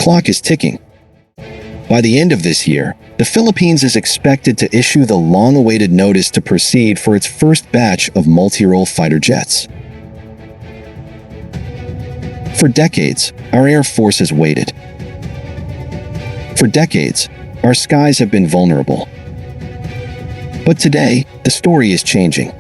clock is ticking. By the end of this year, the Philippines is expected to issue the long-awaited notice to proceed for its first batch of Multirole Fighter jets. For decades, our Air Force has waited. For decades, our skies have been vulnerable. But today, the story is changing.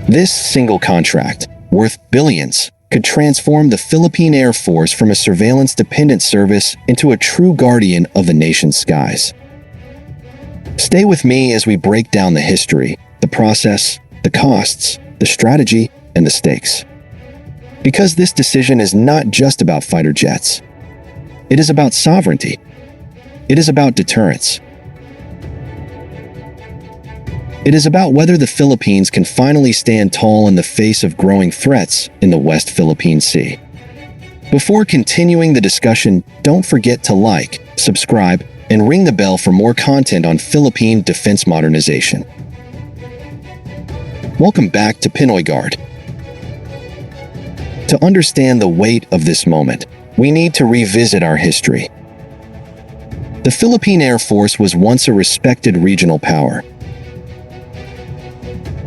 This single contract, worth billions, could transform the Philippine Air Force from a surveillance-dependent service into a true guardian of the nation's skies. Stay with me as we break down the history, the process, the costs, the strategy, and the stakes. Because this decision is not just about fighter jets. It is about sovereignty. It is about deterrence. It is about whether the Philippines can finally stand tall in the face of growing threats in the West Philippine Sea. Before continuing the discussion, don't forget to like, subscribe, and ring the bell for more content on Philippine defense modernization. Welcome back to Pinoy Guard. To understand the weight of this moment, we need to revisit our history. The Philippine Air Force was once a respected regional power.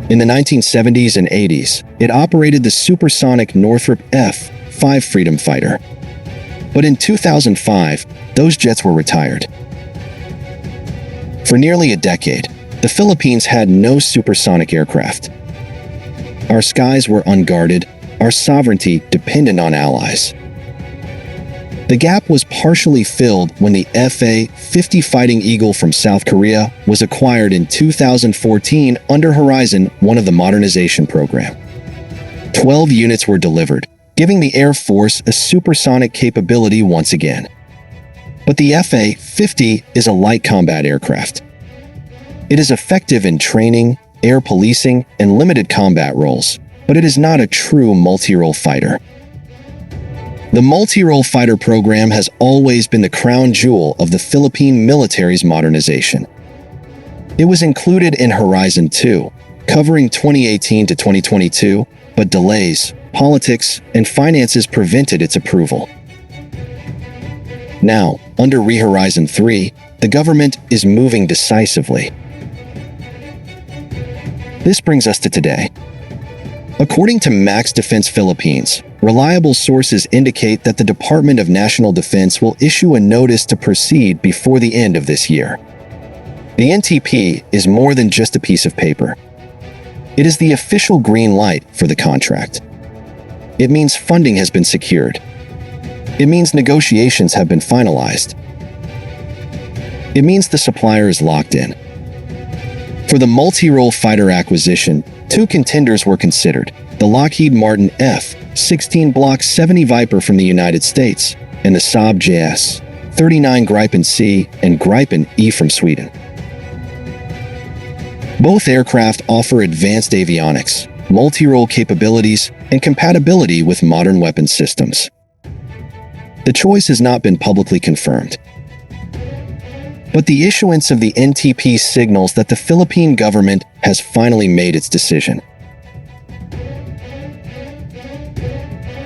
In the 1970s and 80s, it operated the supersonic Northrop F-5 Freedom Fighter. But in 2005, those jets were retired. For nearly a decade, the Philippines had no supersonic aircraft. Our skies were unguarded, our sovereignty dependent on allies. The gap was partially filled when the Fa-50 Fighting Eagle from South Korea was acquired in 2014 under Horizon 1 of the modernization program. 12 units were delivered, giving the Air Force a supersonic capability once again. But the Fa-50 is a light combat aircraft. It is effective in training, air policing, and limited combat roles, but it is not a true multirole fighter. The Multirole Fighter program has always been the crown jewel of the Philippine military's modernization. It was included in Horizon 2, covering 2018 to 2022, but delays, politics, and finances prevented its approval. Now, under Horizon 3, the government is moving decisively. This brings us to today. According to Max Defense Philippines, reliable sources indicate that the Department of National Defense will issue a notice to proceed before the end of this year. The NTP is more than just a piece of paper. It is the official green light for the contract. It means funding has been secured. It means negotiations have been finalized. It means the supplier is locked in. For the Multirole Fighter acquisition, two contenders were considered: the Lockheed Martin F-16 Block 70 Viper from the United States and the Saab JS-39 Gripen C and Gripen E from Sweden. Both aircraft offer advanced avionics, multirole capabilities, and compatibility with modern weapons systems. The choice has not been publicly confirmed. But the issuance of the NTP signals that the Philippine government has finally made its decision.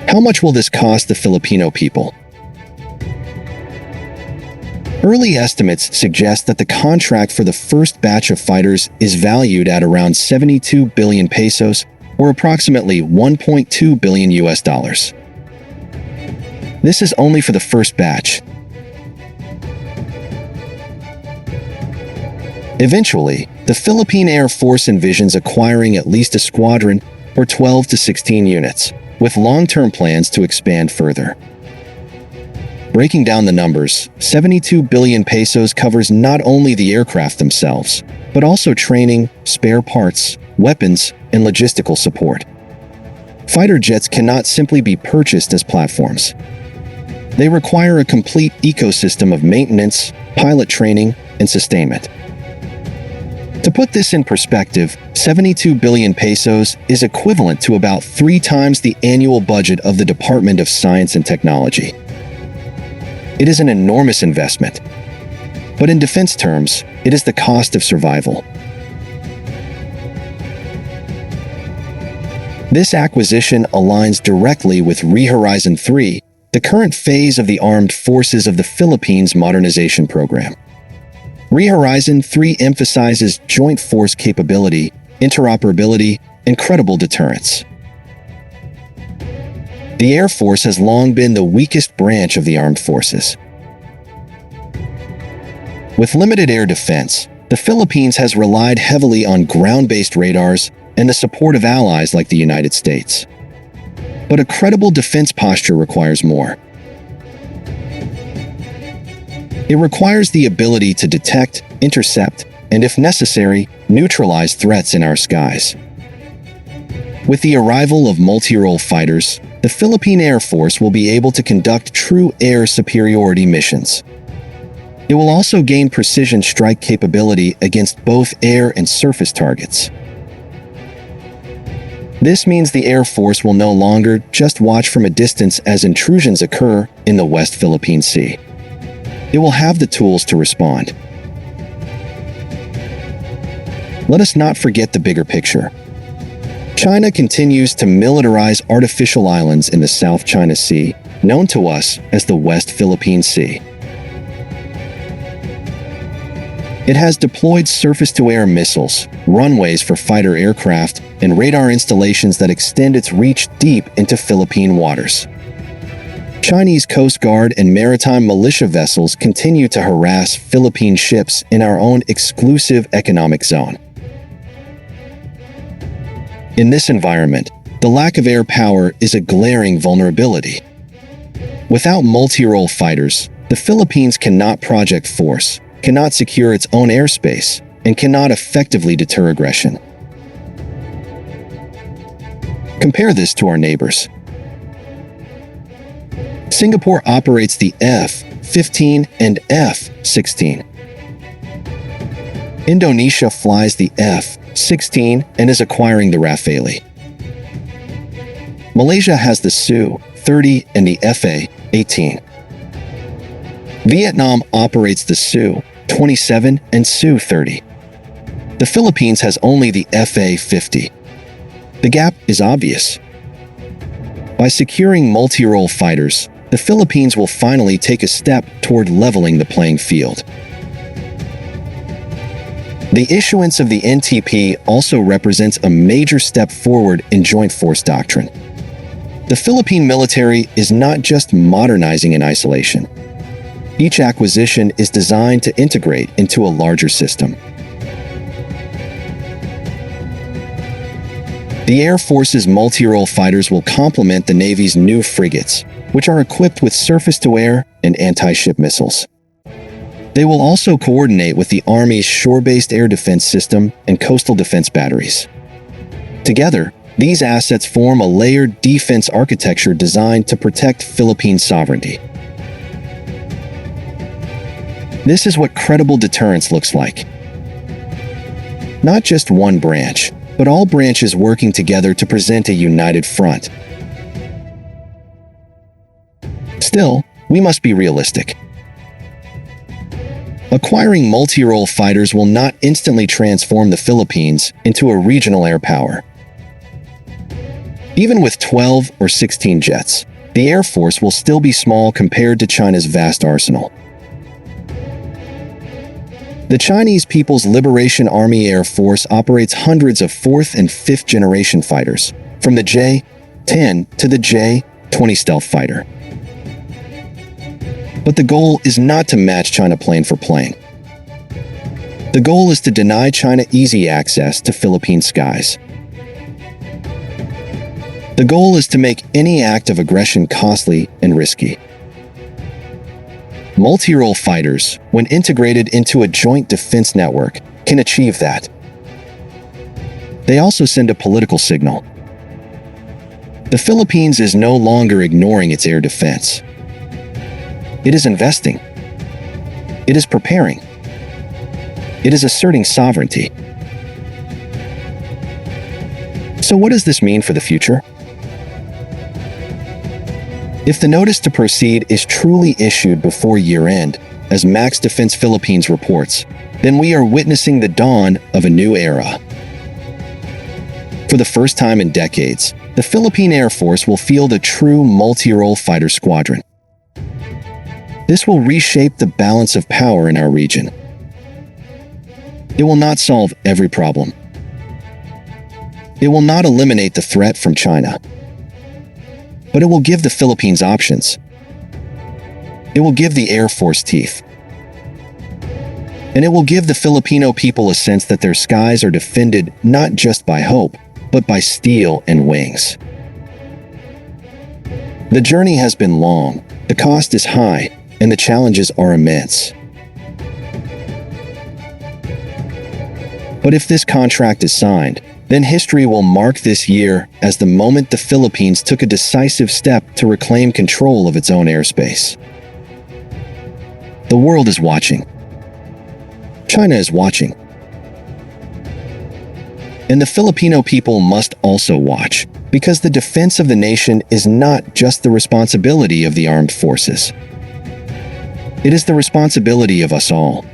How much will this cost the Filipino people? Early estimates suggest that the contract for the first batch of fighters is valued at around 72 billion pesos, or approximately 1.2 billion US dollars. This is only for the first batch. Eventually, the Philippine Air Force envisions acquiring at least a squadron or 12 to 16 units, with long-term plans to expand further. Breaking down the numbers, 72 billion pesos covers not only the aircraft themselves, but also training, spare parts, weapons, and logistical support. Fighter jets cannot simply be purchased as platforms. They require a complete ecosystem of maintenance, pilot training, and sustainment. To put this in perspective, 72 billion pesos is equivalent to about 3 times the annual budget of the Department of Science and Technology. It is an enormous investment. But in defense terms, it is the cost of survival. This acquisition aligns directly with Horizon 3, the current phase of the armed forces of the Philippines modernization program. Horizon 3 emphasizes joint force capability, interoperability, and credible deterrence. The Air Force has long been the weakest branch of the armed forces. With limited air defense, the Philippines has relied heavily on ground-based radars and the support of allies like the United States. But a credible defense posture requires more. It requires the ability to detect, intercept, and if necessary, neutralize threats in our skies. With the arrival of multirole fighters, the Philippine Air Force will be able to conduct true air superiority missions. It will also gain precision strike capability against both air and surface targets. This means the Air Force will no longer just watch from a distance as intrusions occur in the West Philippine Sea. It will have the tools to respond. Let us not forget the bigger picture. China continues to militarize artificial islands in the South China Sea, known to us as the West Philippine Sea. It has deployed surface-to-air missiles, runways for fighter aircraft, and radar installations that extend its reach deep into Philippine waters. Chinese Coast Guard and maritime militia vessels continue to harass Philippine ships in our own exclusive economic zone. In this environment, the lack of air power is a glaring vulnerability. Without multirole fighters, the Philippines cannot project force, cannot secure its own airspace, and cannot effectively deter aggression. Compare this to our neighbors. Singapore operates the F-15 and F-16. Indonesia flies the F-16 and is acquiring the Rafale. Malaysia has the Su-30 and the Fa-18. Vietnam operates the Su-27 and Su-30. The Philippines has only the Fa-50. The gap is obvious. By securing multirole fighters, the Philippines will finally take a step toward leveling the playing field. The issuance of the NTP also represents a major step forward in joint force doctrine. The Philippine military is not just modernizing in isolation. Each acquisition is designed to integrate into a larger system. The Air Force's multirole fighters will complement the Navy's new frigates, which are equipped with surface-to-air and anti-ship missiles. They will also coordinate with the Army's shore-based air defense system and coastal defense batteries. Together, these assets form a layered defense architecture designed to protect Philippine sovereignty. This is what credible deterrence looks like. Not just one branch, but all branches working together to present a united front. Still, we must be realistic. Acquiring multirole fighters will not instantly transform the Philippines into a regional air power. Even with 12 or 16 jets, the Air Force will still be small compared to China's vast arsenal. The Chinese People's Liberation Army Air Force operates hundreds of 4th and 5th generation fighters, from the J-10 to the J-20 stealth fighter. But the goal is not to match China plane for plane. The goal is to deny China easy access to Philippine skies. The goal is to make any act of aggression costly and risky. Multirole fighters, when integrated into a joint defense network, can achieve that. They also send a political signal. The Philippines is no longer ignoring its air defense. It is investing. It is preparing. It is asserting sovereignty. So what does this mean for the future? If the notice to proceed is truly issued before year-end, as Max Defense Philippines reports, then we are witnessing the dawn of a new era. For the first time in decades, the Philippine Air Force will field a true multirole fighter squadron. This will reshape the balance of power in our region. It will not solve every problem. It will not eliminate the threat from China. But it will give the Philippines options. It will give the Air Force teeth. And it will give the Filipino people a sense that their skies are defended not just by hope, but by steel and wings. The journey has been long, the cost is high, and the challenges are immense. But if this contract is signed, then history will mark this year as the moment the Philippines took a decisive step to reclaim control of its own airspace. The world is watching. China is watching. And the Filipino people must also watch, because the defense of the nation is not just the responsibility of the armed forces. It is the responsibility of us all.